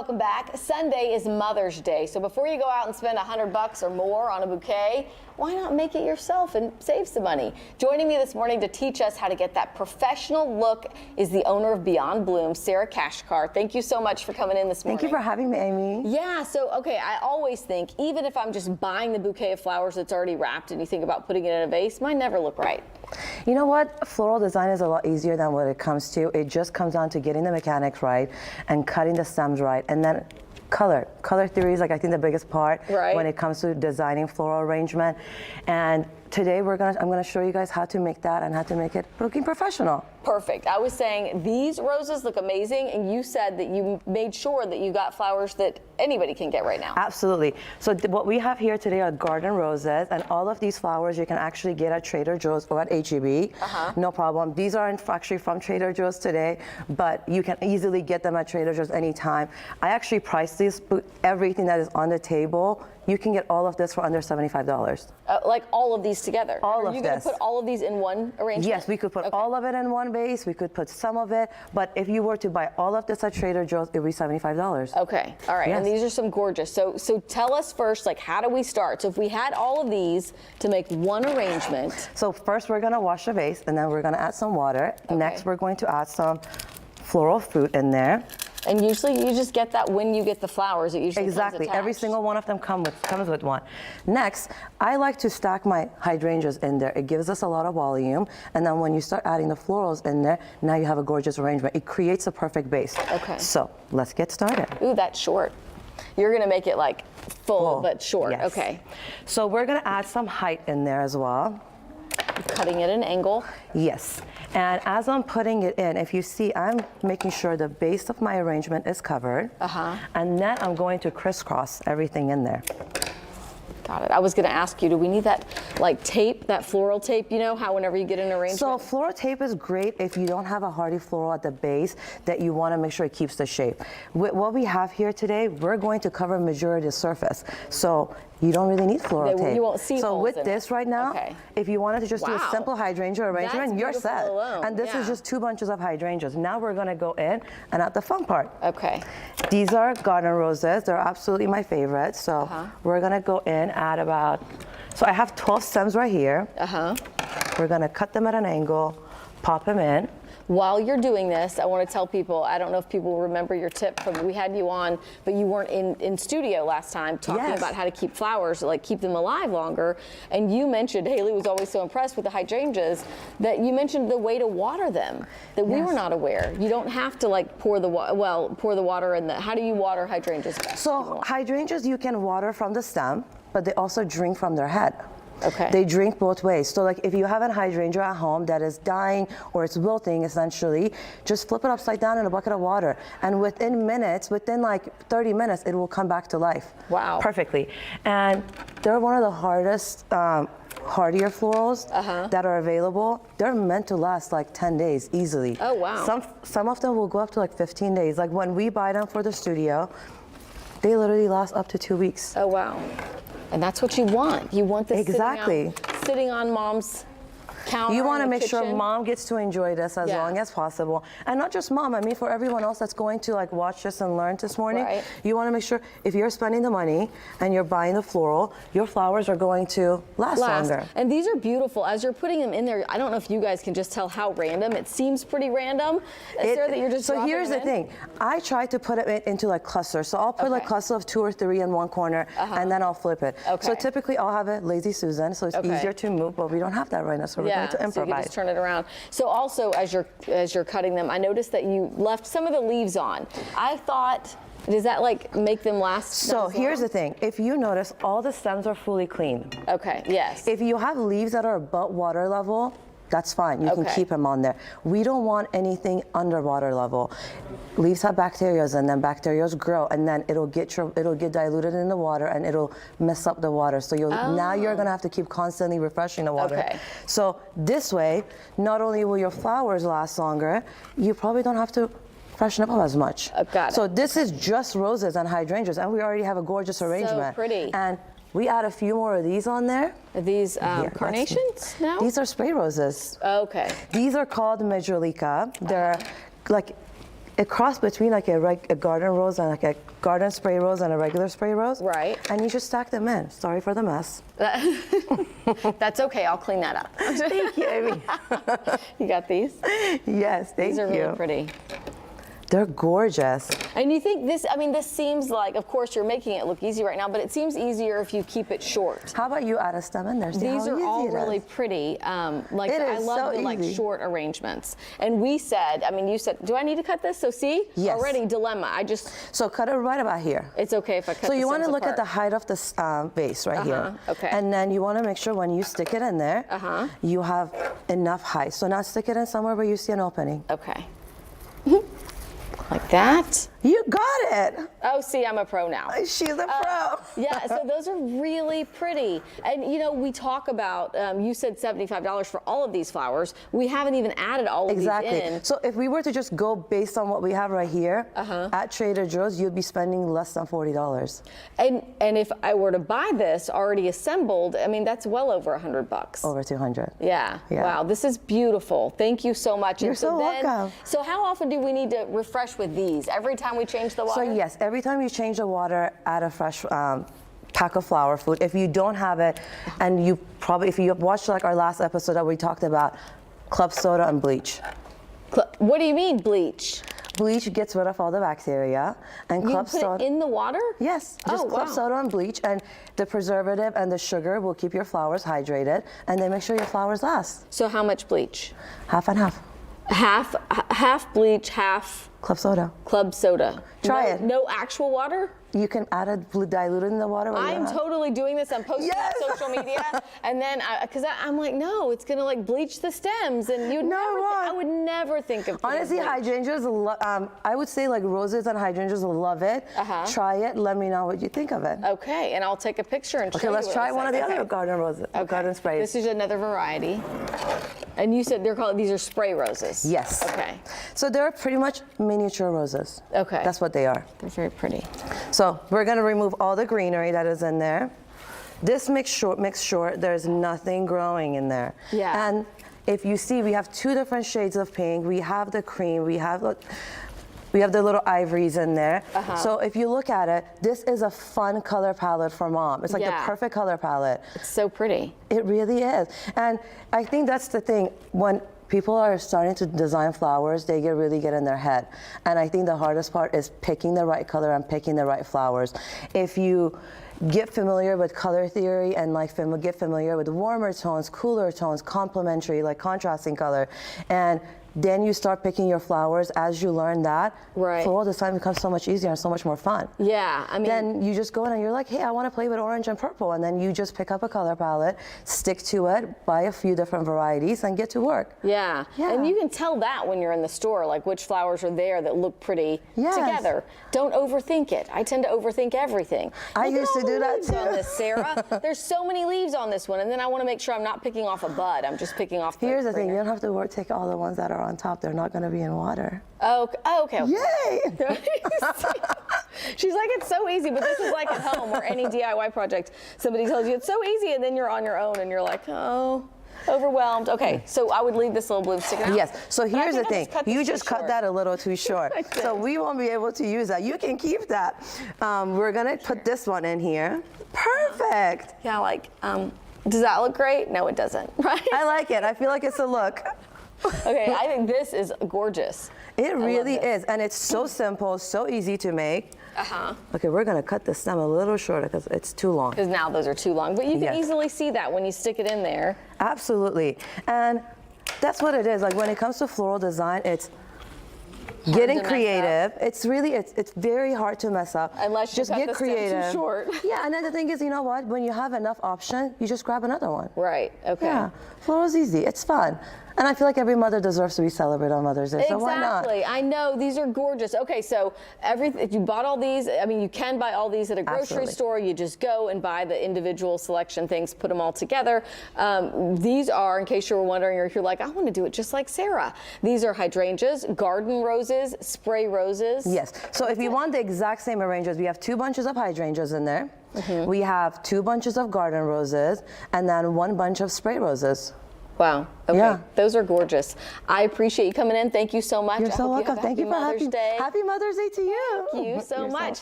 welcome back. Sunday is Mother's Day, so before you go out and spend $100 or more on a bouquet, why not make it yourself and save some money? Joining me this morning to teach us how to get that professional look is the owner of Beyond Bloems, Sara Kheshtkar. Thank you so much for coming in this morning. Thank you for having me, Amy. Yeah, so okay, I always think, even if I'm just buying the bouquet of flowers that's already wrapped and you think about putting it in a vase, mine never look right. You know what? Floral design is a lot easier than what it comes to. It just comes down to getting the mechanics right and cutting the stems right, and then color. Color theory is, like, I think, the biggest part when it comes to designing floral arrangement. And today I'm gonna show you guys how to make that and how to make it looking professional. Perfect. I was saying these roses look amazing, and you said that you made sure that you got flowers that anybody can get right now. Absolutely. So what we have here today are garden roses, and all of these flowers you can actually get at Trader Joe's or at H-E-B. No problem. These aren't actually from Trader Joe's today, but you can easily get them at Trader Joe's anytime. I actually priced these, everything that is on the table. You can get all of this for under $75. Like all of these together? All of this. Are you going to put all of these in one arrangement? Yes, we could put all of it in one vase. We could put some of it. But if you were to buy all of this at Trader Joe's, it would be $75. Okay. All right. Yes. And these are some gorgeous. So tell us first, like, how do we start? So if we had all of these to make one arrangement. So first we're going to wash the vase, and then we're going to add some water. Okay. Next we're going to add some floral fruit in there. And usually you just get that when you get the flowers. It usually exactly. comes Every single one of them comes with one. Next, I like to stack my hydrangeas in there. It gives us a lot of volume. And then when you start adding the florals in there, now you have a gorgeous arrangement. It creates a perfect base. Okay. So let's get started. Ooh, that's short. You're going to make it like full but short. Yes. Okay. So we're going to add some height in there as well. Cutting it at an angle. Yes. And as I'm putting it in, if you see, I'm making sure the base of my arrangement is covered. And then I'm going to crisscross everything in there. Got it. I was going to ask you, do we need that, like, tape, that floral tape, you know, how whenever you get an arrangement? So floral tape is great if you don't have a hardy floral at the base that you want to make sure it keeps the shape. With what we have here today, we're going to cover majority of the surface. So you don't really need floral tape. You won't see so holes with in this right now, if you wanted to just do a simple hydrangea arrangement, you're set. And this is just 2 bunches of hydrangeas. Now we're going to go in and add the fun part. Okay. These are garden roses. They're absolutely my favorite. So we're going to go in at about, so I have 12 stems right here. We're going to cut them at an angle, pop them in. While you're doing this, I want to tell people, I don't know if people remember your tip from, we had you on, but you weren't in studio last time talking about how to keep flowers, like keep them alive longer. And you mentioned, Haley was always so impressed with the hydrangeas, that you mentioned the way to water them that we were not aware. You don't have to, like, pour the water in the, how do you water hydrangeas best? So hydrangeas you can water from the stem, but they also drink from their head. Okay. They drink both ways. So, like, if you have a hydrangea at home that is dying or it's wilting, essentially, just flip it upside down in a bucket of water. And within minutes, within like 30 minutes, it will come back to life. Wow. Perfectly. And they're one of the hardest, hardier florals that are available. They're meant to last like 10 days easily. Oh, wow. Some of them will go up to like 15 days. Like when we buy them for the studio, they literally last up to 2 weeks. Oh, wow. And that's what you want. You want this sitting on mom's counter. You want to make kitchen. sure mom gets to enjoy this as long as possible. And not just mom, I mean for everyone else that's going to, like, watch this and learn this morning. You want to make sure if you're spending the money and you're buying the floral, your flowers are going to last longer. And these are beautiful. As you're putting them in there, I don't know if you guys can just tell how random. It seems pretty random. That you're just so here's the thing. I try to put it into like clusters. So I'll put like cluster of 2 or 3 in one corner and then I'll flip it. So typically I'll have a lazy Susan, so it's easier to move, but we don't have that right now. So we're going to improvise. So you can just turn it around. So also, as you're cutting them, I noticed that you left some of the leaves on. I thought, does that like make them last? So here's the thing. If you notice, all the stems are fully clean. Okay, yes. If you have leaves that are above water level, that's fine. You can keep them on there. We don't want anything under water level. Leaves have bacteria, and then bacteria grow, and then it'll get diluted in the water, and it'll mess up the water. So now you're gonna have to keep constantly refreshing the water. So this way, not only will your flowers last longer, you probably don't have to freshen up as much. Got it. So this is just roses and hydrangeas, and we already have a gorgeous arrangement. So pretty. And we add a few more of these on there. Are these carnations now? These are spray roses. Okay. These are called Majolica. They're like it crossed between like a garden rose and like a garden spray rose and a regular spray rose. Right. And you just stack them in. Sorry for the mess. That's okay. I'll clean that up. Thank you, Amy. You got these? Yes, thank you. These are really pretty. They're gorgeous. And you think this, I mean, this seems like, of course, you're making it look easy right now, but it seems easier if you keep it short. How about you add a stem in there? See These how are easy all it really is. pretty. Like It I is love so the like easy. short arrangements. And we said, I mean, you said, do I need to cut this? So see, Yes. already dilemma. So cut it right about here. It's okay if I cut. So you want to look at the height of the vase right here. Okay. And then you want to make sure when you stick it in there, you have enough height. So now stick it in somewhere where you see an opening. Okay. Like that. You got it. Oh, see, I'm a pro now. She's a pro. Yeah, so those are really pretty. And you know, we talk about, you said $75 for all of these flowers. We haven't even added all of these in. So if we were to just go based on what we have right here, at Trader Joe's, you'd be spending less than $40. And if I were to buy this already assembled, I mean, that's well over $100. Over 200. Yeah. Yeah. Wow, this is beautiful. Thank you so much. You're And so so welcome. So how often do we need to refresh with these? Every time we change the water? So yes, every time you change the water, add a fresh pack of flower food. If you don't have it, and you probably, if you have watched like our last episode that we talked about club soda and bleach. What do you mean bleach? Bleach gets rid of all the bacteria, and You club put soda. it in the water? Yes, just club soda and bleach, and the preservative and the sugar will keep your flowers hydrated, and they make sure your flowers last. So how much bleach? Half and half. Half bleach, half Club soda. club soda. Try it. No actual water? You can add it diluted in the water. I'm totally doing this. I'm posting Yes. on social media, and then because I'm like, no, it's gonna like bleach the stems, and I would never think of. Honestly, hydrangeas, I would say like roses and hydrangeas love it. Try it. Let me know what you think of it. Okay, and I'll take a picture and show you. Okay, let's what try it's one like. of the other garden roses, garden sprays. This is another variety. And you said these are spray roses. Yes. Okay. So they're pretty much miniature roses. Okay. That's what they are. They're very pretty. So we're gonna remove all the greenery that is in there. This makes sure there's nothing growing in there. Yeah. And if you see, we have two different shades of pink. We have the cream. We have the little ivories in there. So if you look at it, this is a fun color palette for mom. It's like the perfect color palette. It's so pretty. It really is. And I think that's the thing. When people are starting to design flowers, they really get in their head. And I think the hardest part is picking the right color and picking the right flowers. If you get familiar with color theory and get familiar with warmer tones, cooler tones, complementary, like contrasting color, and then you start picking your flowers as you learn that. Right. Floral design becomes so much easier and so much more fun. Yeah, I mean. Then you just go in and you're like, hey, I want to play with orange and purple. And then you just pick up a color palette, stick to it, buy a few different varieties, and get to work. Yeah. And you can tell that when you're in the store, like which flowers are there that look pretty together. Don't overthink it. I tend to overthink everything. I used to do that too. On this, Sarah. There's so many leaves on this one, and then I want to make sure I'm not picking off a bud. I'm just picking off the Here's the thing, you greener. don't have to take all the ones that are on top. They're not going to be in water. Oh, okay. Yay! She's like, it's so easy, but this is like at home or any DIY project. Somebody tells you it's so easy, and then you're on your own, and you're like, oh, overwhelmed. Okay, so I would leave this little bloom sticking out. Yes, so here's the thing. You just cut short. that a little too short. So we won't be able to use that. You can keep that. We're going to put this one in here. Perfect. Yeah, like, does that look great? No, it doesn't, right? I like it. I feel like it's a look. Okay, I think this is gorgeous. It really is, and it's so simple, so easy to make. Okay, we're gonna cut the stem a little shorter because it's too long. Because now those are too long, but you can easily see that when you stick it in there. Absolutely, and that's what it is. Like when it comes to floral design, it's getting creative. It's really, it's very hard to mess up. Unless you just cut get the stem creative. too short. Yeah, and then the thing is, you know what? When you have enough option, you just grab another one. Right. Okay. Yeah, floral's easy. It's fun. And I feel like every mother deserves to be celebrated on Mother's Day, so why not? Exactly. I know, these are gorgeous. Okay, so if you bought all these, I mean, you can buy all these at a grocery store. You just go and buy the individual selection things, put them all together. These are, in case you were wondering, or if you're like, I want to do it just like Sarah. These are hydrangeas, garden roses, spray roses. Yes. So if you want the exact same arrangements, we have 2 bunches of hydrangeas in there. We have 2 bunches of garden roses, and then 1 bunch of spray roses. Wow. Okay. Yeah. Those are gorgeous. I appreciate you coming in. Thank you so much. You're so welcome. Thank you for Mother's Day. Happy Mother's Day to you. Thank you so much.